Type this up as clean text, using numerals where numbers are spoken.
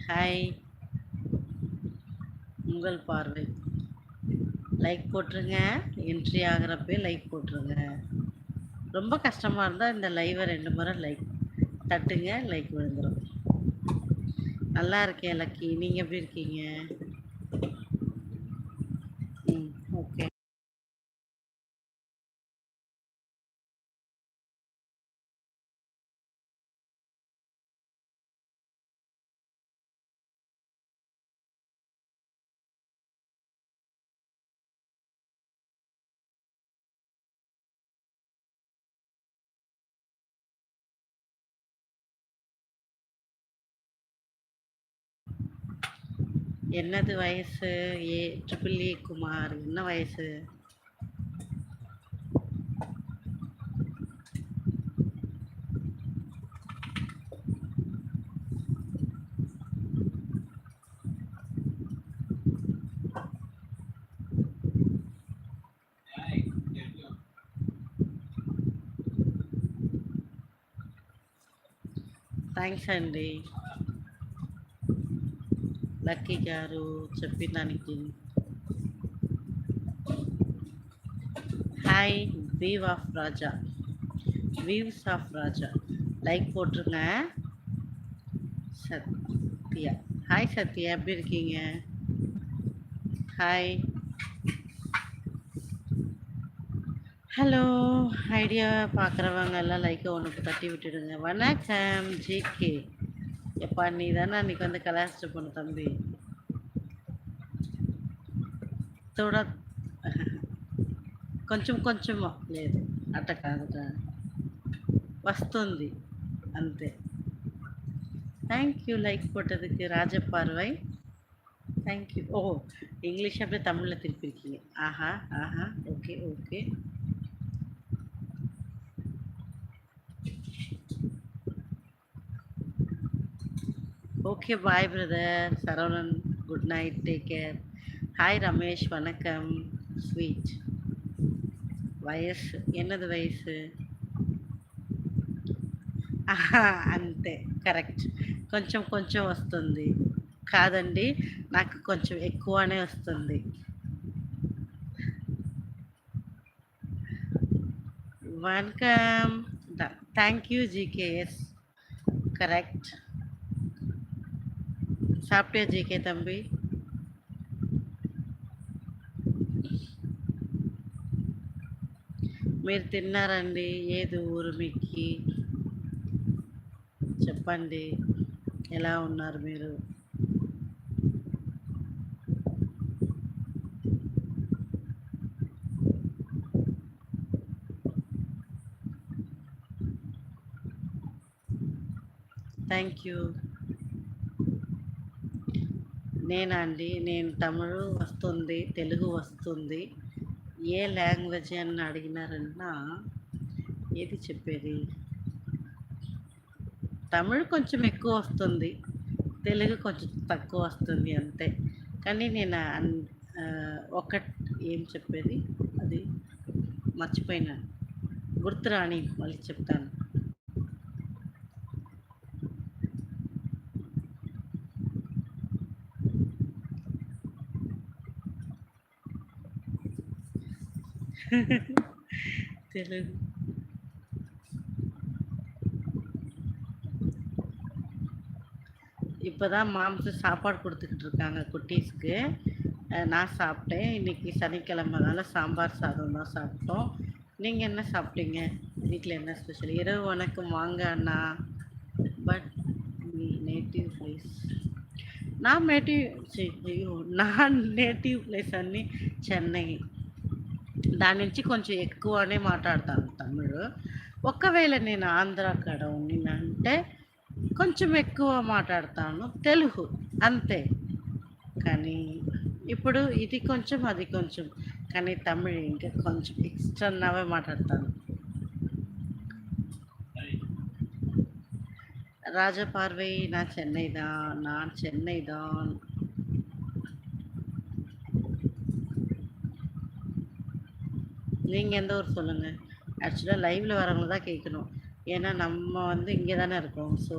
Hi. உங்கள் பார்வை. Like போட்டுருங்க. என்ட்ரி ஆகுறப்பயே லைக் போட்டுருங்க. ரொம்ப கஷ்டமா இருந்தா இந்த லைவ 2 முறை லைக் தட்டுங்க. லைக் விழுந்துரும். நல்லா இருக்கேன் லக்கி. நீங்க எப்படி இருக்கீங்க? ம். ஓகே. என்னது வயசு? Triple A Kumar. என்ன வயசு? థ్యాంక్స్ అండి. లక్కీ గారు చెప్పిన దానికి. Hi view of Raja. Views of Raja. Like போட்டுருங்க. சத்யா. ஹாய் சத்யா, எப்படி இருக்கீங்க? ஹாய். ஹலோ. ஐடியா பார்க்குறவங்க எல்லாம் லைக்கை ஒன்று தட்டி விட்டுடுங்க. வணக்கம் ஜிகே. எப்பா நீ தானே அன்றைக்கி வந்து கலாச்சிட்டு போன தம்பி. తోడ కొంచెం కొంచెం లేదు అట్ట కాదట వస్తుంది అంతే. థ్యాంక్ యూ லைக் போட்டதுக்கு ராஜபார்வை. தேங்க்யூ. ஓ, இங்கிலீஷ் அப்படியே தமிழில் திருப்பியிருக்கீங்க. ஆஹா ஆஹா. Okay okay. Okay bye brother. Saravanan good night, take care. Hi Ramesh, வணக்கம். ஸ்வீட். వయస్సు ఎన్నది వయసు? అంతే, కరెక్ట్. కొంచెం కొంచెం వస్తుంది కాదండి, నాకు కొంచెం ఎక్కువనే వస్తుంది. வணக்கம். Thank you GKS. கரெக்ட். சாப்பிட்டியா ஜிகே தம்பி? మీరు తిన్నారండి? ఏది ఊరు మీకు? చెప్పండి, ఎలా ఉన్నారు మీరు? Thank you. నేనా అండి, నేను తమిళ్ వస్తుంది, తెలుగు వస్తుంది. ఏ లాంగ్వేజ్ అని అడిగినారన్నా ఏది చెప్పేది? తమిళ్ కొంచెం ఎక్కువ వస్తుంది, తెలుగు కొంచెం తక్కువ వస్తుంది అంతే. కానీ నేను ఒకటి ఏం చెప్పేది అది మర్చిపోయినా, గుర్తురాని మళ్ళీ చెప్తాను. తెలుగు. இப்போ தான் மாம்சு சாப்பாடு கொடுத்துக்கிட்டு இருக்காங்க குட்டீஸ்க்கு. நான் சாப்பிட்டேன். இன்றைக்கி சனிக்கிழமைனால சாம்பார் சாதம் தான் சாப்பிட்டோம். நீங்கள் என்ன சாப்பிட்டீங்க? வீட்டில் என்ன ஸ்பெஷல்? இரவு வணக்கம். வாங்க அண்ணா. பட் మీ నేటివ్ ప్లేస్? నా నేటివ్ ప్లేస్ అన్నీ చెన్నై. దాని నుంచి కొంచెం ఎక్కువనే మాట్లాడతాను తమిళ్. ఒకవేళ నేను ఆంధ్ర కాడ ఉన్నినంటే కొంచెం ఎక్కువ మాట్లాడతాను తెలుగు అంతే. కానీ ఇప్పుడు ఇది కొంచెం అది కొంచెం, కానీ తమిళ్ ఇంకా కొంచెం ఎక్స్ట్రానావే మాట్లాడతాను. ராஜபார்வை. நான் சென்னை தான். நான் சென்னை தான். நீங்கள் எந்த ஊர் சொல்லுங்கள். ஆக்சுவலாக லைவில் வரவங்க தான் கேட்கணும். ஏன்னா நம்ம வந்து இங்கே தானே இருக்கோம். ஸோ